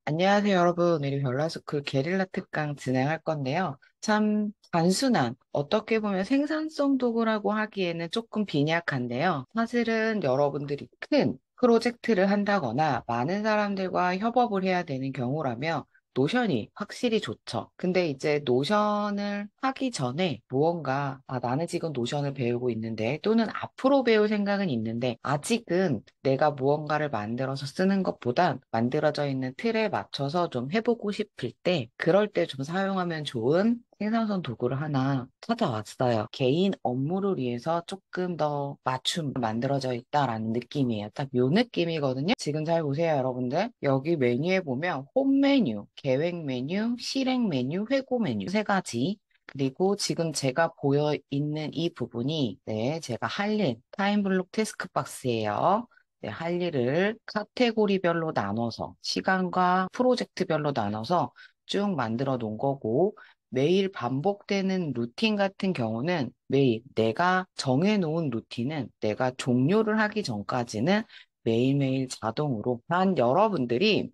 안녕하세요, 여러분. 오늘 별라스쿨 게릴라 특강 진행할 건데요. 참 단순한, 어떻게 보면 생산성 도구라고 하기에는 조금 빈약한데요. 사실은 여러분들이 큰 프로젝트를 한다거나 많은 사람들과 협업을 해야 되는 경우라면 노션이 확실히 좋죠. 근데 이제 노션을 하기 전에 무언가, 나는 지금 노션을 배우고 있는데, 또는 앞으로 배울 생각은 있는데, 아직은 내가 무언가를 만들어서 쓰는 것보단 만들어져 있는 틀에 맞춰서 좀 해보고 싶을 때, 그럴 때 좀 사용하면 좋은 생산성 도구를 하나 찾아왔어요. 개인 업무를 위해서 조금 더 맞춤 만들어져 있다라는 느낌이에요. 딱 요 느낌이거든요. 지금 잘 보세요, 여러분들. 여기 메뉴에 보면 홈 메뉴, 계획 메뉴, 실행 메뉴, 회고 메뉴 세 가지. 그리고 지금 제가 보여 있는 이 부분이 제가 할 일, 타임블록 태스크 박스예요. 할 일을 카테고리별로 나눠서 시간과 프로젝트별로 나눠서 쭉 만들어 놓은 거고 매일 반복되는 루틴 같은 경우는 매일 내가 정해놓은 루틴은 내가 종료를 하기 전까지는 매일매일 자동으로 단 여러분들이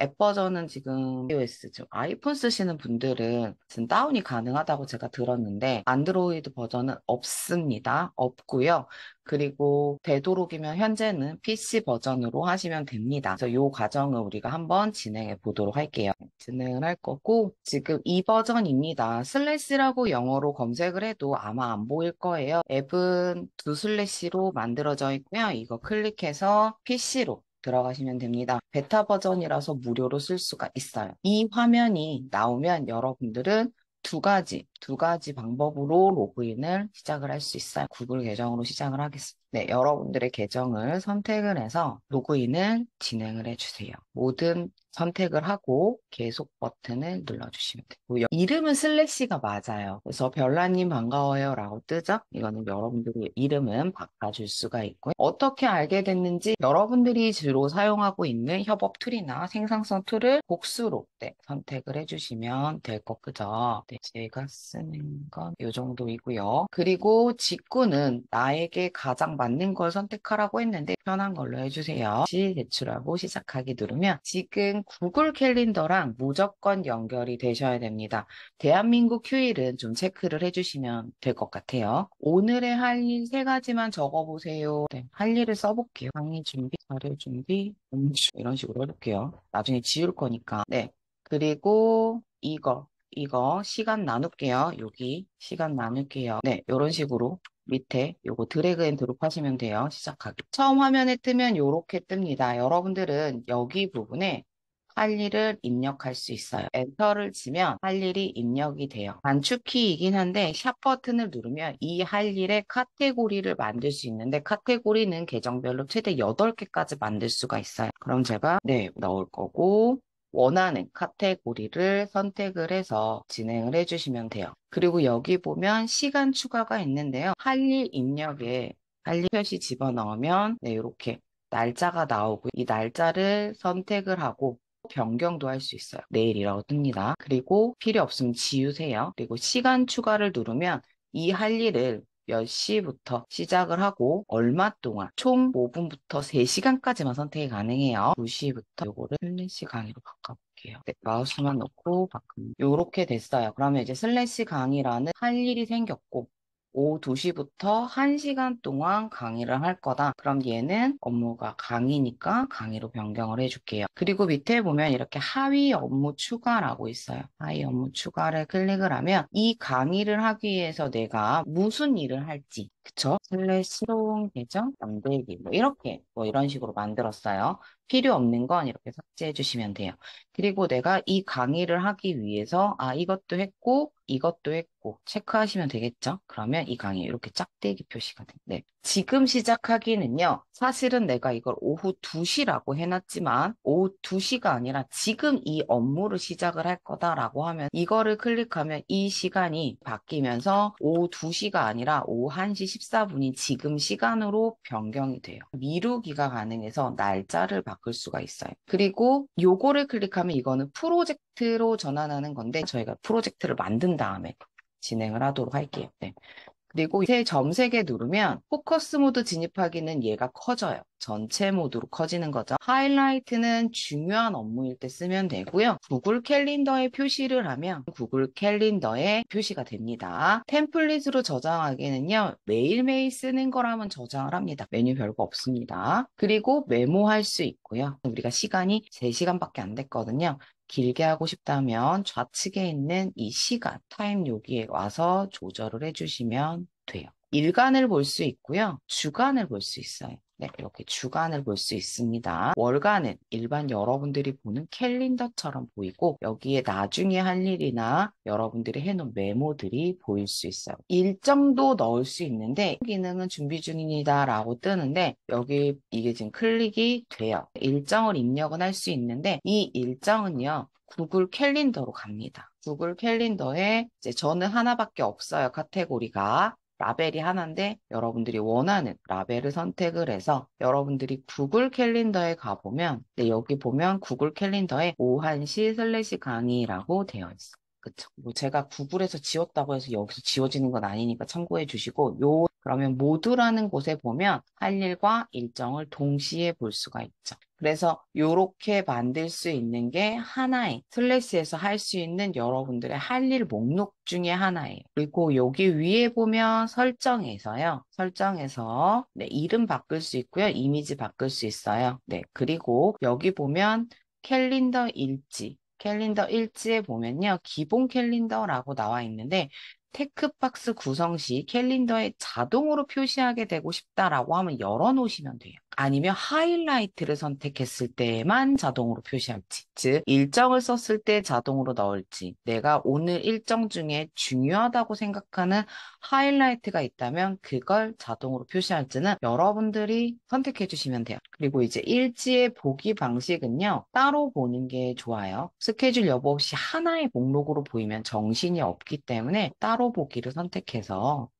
앱 버전은 지금 iOS죠. 아이폰 쓰시는 분들은 지금 다운이 가능하다고 제가 들었는데 안드로이드 버전은 없습니다. 없고요. 그리고 되도록이면 현재는 PC 버전으로 하시면 됩니다. 그래서 이 과정을 우리가 한번 진행해 보도록 할게요. 진행을 할 거고 지금 이 버전입니다. 슬래시라고 영어로 검색을 해도 아마 안 보일 거예요. 앱은 두 슬래시로 만들어져 있고요. 이거 클릭해서 PC로 들어가시면 됩니다. 베타 버전이라서 무료로 쓸 수가 있어요. 이 화면이 나오면 여러분들은 두 가지 방법으로 로그인을 시작을 할 수 있어요. 구글 계정으로 시작을 하겠습니다. 네, 여러분들의 계정을 선택을 해서 로그인을 진행을 해주세요. 모든 선택을 하고 계속 버튼을 눌러주시면 돼요. 이름은 슬래시가 맞아요. 그래서 별나님 반가워요 라고 뜨죠? 이거는 여러분들의 이름은 바꿔줄 수가 있고요. 어떻게 알게 됐는지 여러분들이 주로 사용하고 있는 협업 툴이나 생산성 툴을 복수로 선택을 해주시면 될 것, 그죠? 네, 제가 쓰는 건 이 정도이고요. 그리고 직구는 나에게 가장 맞는 걸 선택하라고 했는데 편한 걸로 해주세요. 시 제출하고 시작하기 누르면 지금 구글 캘린더랑 무조건 연결이 되셔야 됩니다. 대한민국 휴일은 좀 체크를 해주시면 될 것 같아요. 오늘의 할 일 세 가지만 적어보세요. 네, 할 일을 써볼게요. 강의 준비, 자료 준비, 음주 이런 식으로 해볼게요. 나중에 지울 거니까. 네. 그리고 이거 시간 나눌게요. 여기 시간 나눌게요. 네, 이런 식으로 밑에 요거 드래그 앤 드롭 하시면 돼요. 시작하기. 처음 화면에 뜨면 요렇게 뜹니다. 여러분들은 여기 부분에 할 일을 입력할 수 있어요. 엔터를 치면 할 일이 입력이 돼요. 단축키이긴 한데 샵 버튼을 누르면 이 할 일의 카테고리를 만들 수 있는데 카테고리는 계정별로 최대 8개까지 만들 수가 있어요. 그럼 제가 넣을 거고 원하는 카테고리를 선택을 해서 진행을 해주시면 돼요. 그리고 여기 보면 시간 추가가 있는데요. 할 일 입력에 할 일 표시 집어넣으면 이렇게 날짜가 나오고 이 날짜를 선택을 하고 변경도 할 수 있어요. 내일이라고 뜹니다. 그리고 필요 없으면 지우세요. 그리고 시간 추가를 누르면 이 할 일을 몇 시부터 시작을 하고 얼마 동안 총 5분부터 3시간까지만 선택이 가능해요. 2시부터 요거를 슬래시 강의로 바꿔볼게요. 네, 마우스만 놓고 바꾸면 요렇게 됐어요. 그러면 이제 슬래시 강의라는 할 일이 생겼고 오후 2시부터 1시간 동안 강의를 할 거다. 그럼 얘는 업무가 강의니까 강의로 변경을 해줄게요. 그리고 밑에 보면 이렇게 하위 업무 추가라고 있어요. 하위 업무 추가를 클릭을 하면 이 강의를 하기 위해서 내가 무슨 일을 할지 그쵸? 슬래시 새로운 계정 만들기 뭐 이런 식으로 만들었어요. 필요 없는 건 이렇게 삭제해 주시면 돼요. 그리고 내가 이 강의를 하기 위해서 이것도 했고 체크하시면 되겠죠? 그러면 이 강의 이렇게 짝대기 표시가 돼요. 네. 지금 시작하기는요. 사실은 내가 이걸 오후 2시라고 해놨지만 오후 2시가 아니라 지금 이 업무를 시작을 할 거다라고 하면 이거를 클릭하면 이 시간이 바뀌면서 오후 2시가 아니라 오후 1시 14분이 지금 시간으로 변경이 돼요. 미루기가 가능해서 날짜를 바꿀 수가 있어요. 그리고 요거를 클릭하면 이거는 프로젝트로 전환하는 건데 저희가 프로젝트를 만든 다음에 진행을 하도록 할게요. 네. 그리고 이제 점 3개 누르면 포커스 모드 진입하기는 얘가 커져요. 전체 모드로 커지는 거죠. 하이라이트는 중요한 업무일 때 쓰면 되고요. 구글 캘린더에 표시를 하면 구글 캘린더에 표시가 됩니다. 템플릿으로 저장하기에는요. 매일매일 쓰는 거라면 저장을 합니다. 메뉴 별거 없습니다. 그리고 메모할 수 있고요. 우리가 시간이 3시간밖에 안 됐거든요. 길게 하고 싶다면 좌측에 있는 이 시간, 타임 여기에 와서 조절을 해주시면 돼요. 일간을 볼 수 있고요. 주간을 볼 수 있어요. 네, 이렇게 주간을 볼 수 있습니다. 월간은 일반 여러분들이 보는 캘린더처럼 보이고 여기에 나중에 할 일이나 여러분들이 해놓은 메모들이 보일 수 있어요. 일정도 넣을 수 있는데 기능은 준비 중입니다 라고 뜨는데 여기 이게 지금 클릭이 돼요. 일정을 입력은 할 수 있는데 이 일정은요. 구글 캘린더로 갑니다. 구글 캘린더에 이제 저는 하나밖에 없어요. 카테고리가. 라벨이 하나인데 여러분들이 원하는 라벨을 선택을 해서 여러분들이 구글 캘린더에 가보면 네, 여기 보면 구글 캘린더에 오한시 슬래시 강의라고 되어 있어. 그쵸? 뭐 제가 구글에서 지웠다고 해서 여기서 지워지는 건 아니니까 참고해 주시고 그러면 모두라는 곳에 보면 할 일과 일정을 동시에 볼 수가 있죠. 그래서 이렇게 만들 수 있는 게 하나의 슬래시에서 할 수 있는 여러분들의 할 일 목록 중에 하나예요. 그리고 여기 위에 보면 설정에서요. 설정에서 네, 이름 바꿀 수 있고요. 이미지 바꿀 수 있어요. 네, 그리고 여기 보면 캘린더 일지. 캘린더 일지에 보면요. 기본 캘린더라고 나와 있는데 테크박스 구성 시 캘린더에 자동으로 표시하게 되고 싶다라고 하면 열어놓으시면 돼요. 아니면 하이라이트를 선택했을 때만 자동으로 표시할지, 즉 일정을 썼을 때 자동으로 넣을지, 내가 오늘 일정 중에 중요하다고 생각하는 하이라이트가 있다면 그걸 자동으로 표시할지는 여러분들이 선택해 주시면 돼요. 그리고 이제 일지의 보기 방식은요, 따로 보는 게 좋아요. 스케줄 여부 없이 하나의 목록으로 보이면 정신이 없기 때문에 따로 보기를 선택해서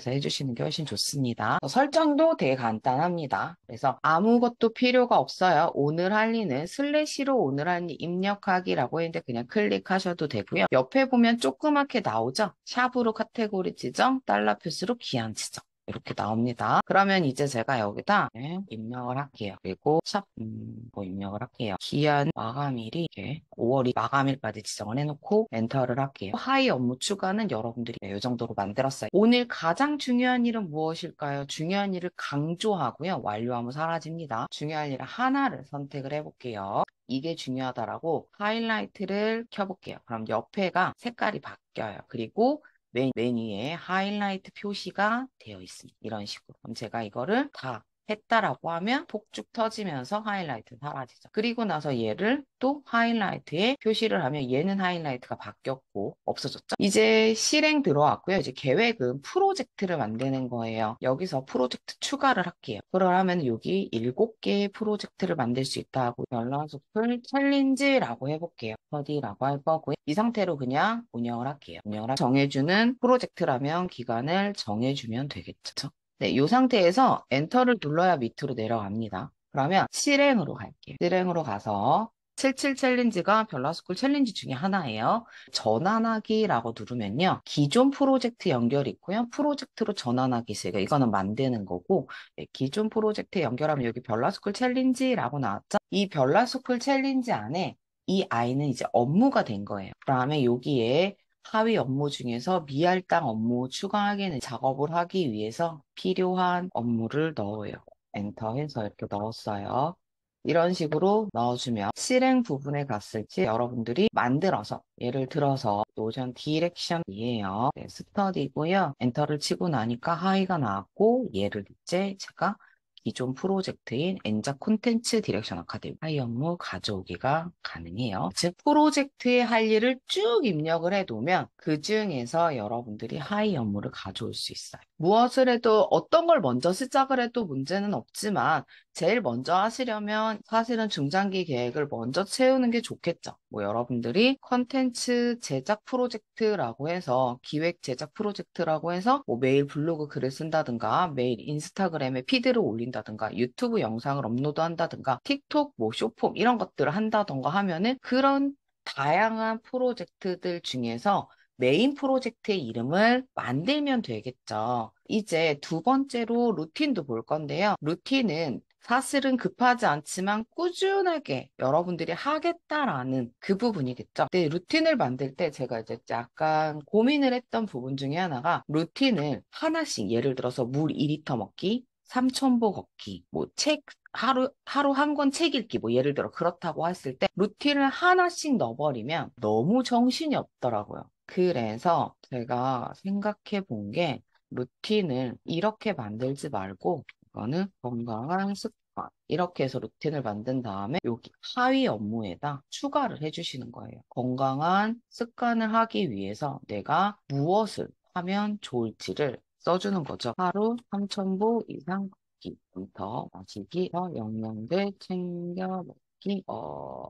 해주시는 게 훨씬 좋습니다. 설정도 되게 간단합니다. 그래서 아무것도 필요가 없어요. 오늘 할 일은 슬래시로 오늘 할 일 입력하기라고 했는데 그냥 클릭하셔도 되고요. 옆에 보면 조그맣게 나오죠? 샵으로 카테고리 지정, 달러 표시로 기한 지정. 이렇게 나옵니다. 그러면 이제 제가 여기다 입력을 할게요. 그리고 뭐 입력을 할게요. 기한 마감일이 5월 마감일까지 지정을 해놓고 엔터를 할게요. 하이 업무 추가는 여러분들이 이 정도로 만들었어요. 오늘 가장 중요한 일은 무엇일까요? 중요한 일을 강조하고요. 완료하면 사라집니다. 중요한 일 하나를 선택을 해볼게요. 이게 중요하다라고 하이라이트를 켜볼게요. 그럼 옆에가 색깔이 바뀌어요. 그리고 메뉴에 하이라이트 표시가 되어 있습니다. 이런 식으로. 그럼 제가 이거를 다 했다라고 하면 폭죽 터지면서 하이라이트 사라지죠. 그리고 나서 얘를 또 하이라이트에 표시를 하면 얘는 하이라이트가 바뀌었고 없어졌죠. 이제 실행 들어왔고요. 이제 계획은 프로젝트를 만드는 거예요. 여기서 프로젝트 추가를 할게요. 그러면 여기 7개의 프로젝트를 만들 수 있다고 밸런스풀 챌린지라고 해볼게요. 어디라고 할 거고요. 이 상태로 그냥 운영을 할게요. 정해주는 프로젝트라면 기간을 정해주면 되겠죠. 네, 이 상태에서 엔터를 눌러야 밑으로 내려갑니다. 그러면 실행으로 갈게요. 실행으로 가서 77 챌린지가 별라스쿨 챌린지 중에 하나예요. 전환하기라고 누르면요. 기존 프로젝트 연결이 있고요. 프로젝트로 전환하기 있어요. 이거는 만드는 거고 네, 기존 프로젝트 연결하면 여기 별라스쿨 챌린지라고 나왔죠. 이 별라스쿨 챌린지 안에 이 아이는 이제 업무가 된 거예요. 그다음에 여기에 하위 업무 중에서 미할당 업무 추가하기는 작업을 하기 위해서 필요한 업무를 넣어요. 엔터해서 이렇게 넣었어요. 이런 식으로 넣어주면 실행 부분에 갔을 때 여러분들이 만들어서 예를 들어서 노션 디렉션이에요. 네, 스터디고요. 엔터를 치고 나니까 하이가 나왔고 얘를 이제 제가 기존 프로젝트인 엔자 콘텐츠 디렉션 아카데미 하이 업무 가져오기가 가능해요. 즉 프로젝트의 할 일을 쭉 입력을 해두면 그 중에서 여러분들이 하이 업무를 가져올 수 있어요. 무엇을 해도 어떤 걸 먼저 시작을 해도 문제는 없지만 제일 먼저 하시려면 사실은 중장기 계획을 먼저 채우는 게 좋겠죠. 뭐 여러분들이 컨텐츠 제작 프로젝트라고 해서 기획 제작 프로젝트라고 해서 뭐 매일 블로그 글을 쓴다든가 매일 인스타그램에 피드를 올린다든가 유튜브 영상을 업로드한다든가 틱톡 뭐 쇼폼 이런 것들을 한다든가 하면은 그런 다양한 프로젝트들 중에서 메인 프로젝트의 이름을 만들면 되겠죠. 이제 두 번째로 루틴도 볼 건데요. 루틴은 사실은 급하지 않지만 꾸준하게 여러분들이 하겠다라는 그 부분이겠죠. 근데 루틴을 만들 때 제가 이제 약간 고민을 했던 부분 중에 하나가 루틴을 하나씩 예를 들어서 물 2리터 먹기, 3,000보 걷기, 뭐 책 하루 한 권 책 읽기, 뭐 예를 들어 그렇다고 했을 때 루틴을 하나씩 넣어버리면 너무 정신이 없더라고요. 그래서 제가 생각해 본 게 루틴을 이렇게 만들지 말고 이거는 건강한 습관. 이렇게 해서 루틴을 만든 다음에 여기 하위 업무에다 추가를 해주시는 거예요. 건강한 습관을 하기 위해서 내가 무엇을 하면 좋을지를 써주는 거죠. 하루 3,000보 이상 걷기, 더 마시기, 더 영양제 챙겨 먹기,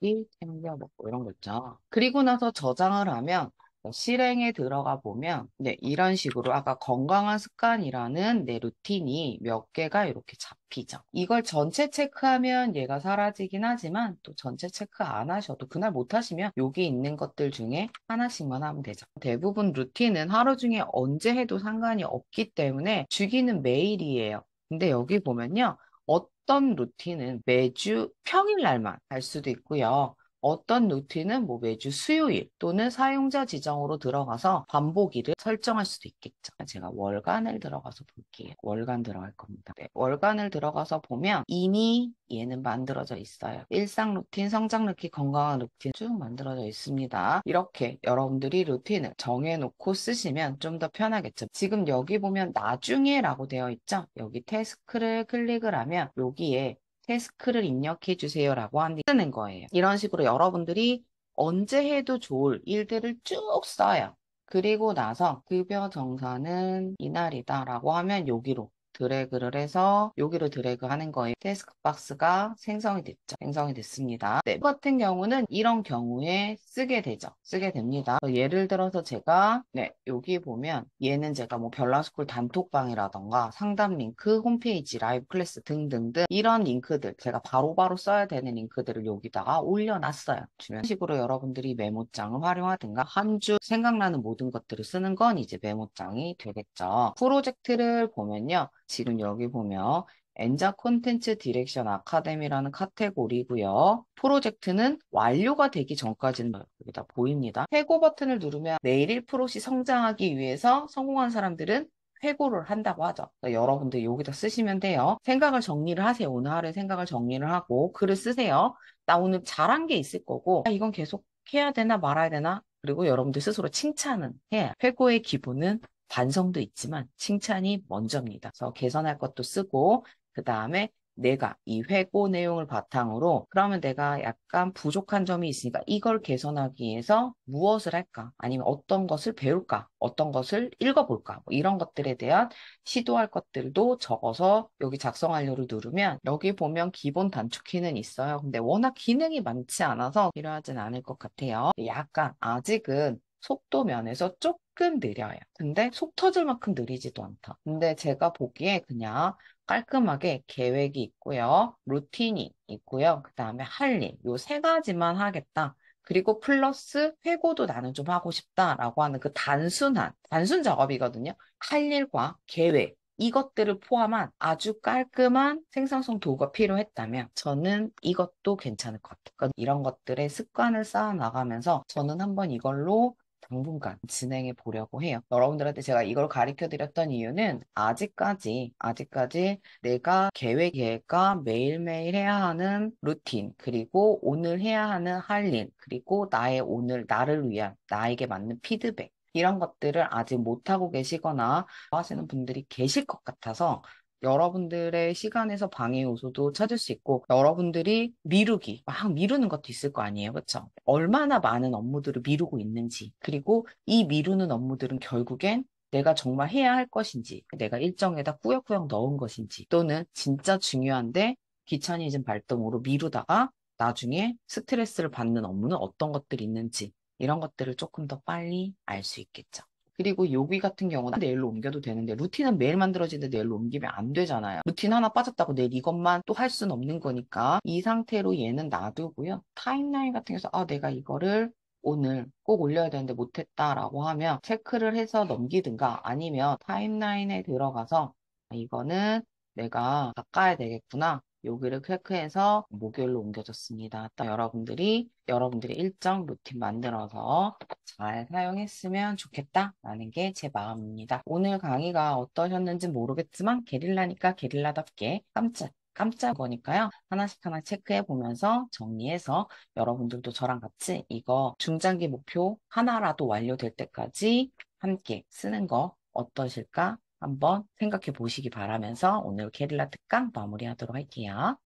이 챙겨 먹고 이런 거 있죠. 그리고 나서 저장을 하면 실행에 들어가 보면 네, 이런 식으로 아까 건강한 습관이라는 내 루틴이 몇 개가 이렇게 잡히죠. 이걸 전체 체크하면 얘가 사라지긴 하지만 또 전체 체크 안 하셔도 그날 못 하시면 여기 있는 것들 중에 하나씩만 하면 되죠. 대부분 루틴은 하루 중에 언제 해도 상관이 없기 때문에 주기는 매일이에요. 근데 여기 보면요. 어떤 루틴은 매주 평일날만 할 수도 있고요. 어떤 루틴은 뭐 매주 수요일 또는 사용자 지정으로 들어가서 반복일을 설정할 수도 있겠죠. 제가 월간을 들어가서 볼게요. 월간 들어갈 겁니다. 네, 월간을 들어가서 보면 이미 얘는 만들어져 있어요. 일상 루틴, 성장 루틴, 건강한 루틴 쭉 만들어져 있습니다. 이렇게 여러분들이 루틴을 정해놓고 쓰시면 좀 더 편하겠죠. 지금 여기 보면 나중에라고 되어 있죠. 여기 태스크를 클릭을 하면 여기에 태스크를 입력해 주세요라고 쓰는 거예요. 이런 식으로 여러분들이 언제 해도 좋을 일들을 쭉 써요. 그리고 나서 급여 정산은 이날이다라고 하면 여기로 드래그를 해서 여기로 드래그 하는 거예요. 태스크 박스가 생성이 됐죠. 생성이 됐습니다. 네, 같은 경우는 이런 경우에 쓰게 되죠. 쓰게 됩니다. 예를 들어서 제가 여기 보면 얘는 제가 뭐 별나스쿨 단톡방이라던가 상담 링크, 홈페이지, 라이브 클래스 등등등 이런 링크들 제가 바로바로 써야 되는 링크들을 여기다가 올려놨어요. 이런 식으로 여러분들이 메모장을 활용하든가 한 주 생각나는 모든 것들을 쓰는 건 이제 메모장이 되겠죠. 프로젝트를 보면요. 지금 여기 보면 엔자 콘텐츠 디렉션 아카데미라는 카테고리고요. 프로젝트는 완료가 되기 전까지는 여기다 보입니다. 회고 버튼을 누르면 내일 1%씩 성장하기 위해서 성공한 사람들은 회고를 한다고 하죠. 그러니까 여러분들 여기다 쓰시면 돼요. 생각을 정리를 하세요. 오늘 하루의 생각을 정리를 하고 글을 쓰세요. 나 오늘 잘한 게 있을 거고 이건 계속 해야 되나 말아야 되나 그리고 여러분들 스스로 칭찬은 해야 회고의 기본은 반성도 있지만 칭찬이 먼저입니다. 그래서 개선할 것도 쓰고 그 다음에 내가 이 회고 내용을 바탕으로 그러면 내가 약간 부족한 점이 있으니까 이걸 개선하기 위해서 무엇을 할까? 아니면 어떤 것을 배울까? 어떤 것을 읽어볼까? 뭐 이런 것들에 대한 시도할 것들도 적어서 여기 작성 완료를 누르면 여기 보면 기본 단축키는 있어요. 근데 워낙 기능이 많지 않아서 필요하진 않을 것 같아요. 약간 아직은 속도 면에서 조금 느려요. 근데 속 터질 만큼 느리지도 않다. 근데 제가 보기에 그냥 깔끔하게 계획이 있고요. 루틴이 있고요. 그 다음에 할 일. 요 세 가지만 하겠다. 그리고 플러스 회고도 나는 좀 하고 싶다라고 하는 그 단순 작업이거든요. 할 일과 계획. 이것들을 포함한 아주 깔끔한 생산성 도구가 필요했다면 저는 이것도 괜찮을 것 같아요. 그러니까 이런 것들의 습관을 쌓아 나가면서 저는 한번 이걸로 당분간 진행해 보려고 해요. 여러분들한테 제가 이걸 가르쳐 드렸던 이유는 아직까지 내가 계획과 매일매일 해야 하는 루틴, 그리고 오늘 해야 하는 할 일, 그리고 나의 오늘 나를 위한 나에게 맞는 피드백. 이런 것들을 아직 못하고 계시거나 하시는 분들이 계실 것 같아서 여러분들의 시간에서 방해 요소도 찾을 수 있고 여러분들이 막 미루는 것도 있을 거 아니에요. 그렇죠? 얼마나 많은 업무들을 미루고 있는지 그리고 이 미루는 업무들은 결국엔 내가 정말 해야 할 것인지 내가 일정에다 꾸역꾸역 넣은 것인지 또는 진짜 중요한데 귀차니즘 발동으로 미루다가 나중에 스트레스를 받는 업무는 어떤 것들이 있는지 이런 것들을 조금 더 빨리 알 수 있겠죠. 그리고 여기 같은 경우는 내일로 옮겨도 되는데 루틴은 매일 만들어지는데 내일로 옮기면 안 되잖아요. 루틴 하나 빠졌다고 내일 이것만 또 할 수는 없는 거니까 이 상태로 얘는 놔두고요. 타임라인 같은 경우서 내가 이거를 오늘 꼭 올려야 되는데 못했다라고 하면 체크를 해서 넘기든가 아니면 타임라인에 들어가서 이거는 내가 바꿔야 되겠구나. 여기를 체크해서 목요일로 옮겨졌습니다. 또 여러분들이 일정 루틴 만들어서 잘 사용했으면 좋겠다라는 게 제 마음입니다. 오늘 강의가 어떠셨는지 모르겠지만 게릴라니까 게릴라답게 깜짝 거니까요. 하나씩 하나 체크해 보면서 정리해서 여러분들도 저랑 같이 이거 중장기 목표 하나라도 완료될 때까지 함께 쓰는 거 어떠실까? 한번 생각해 보시기 바라면서 오늘 게릴라 특강 마무리하도록 할게요.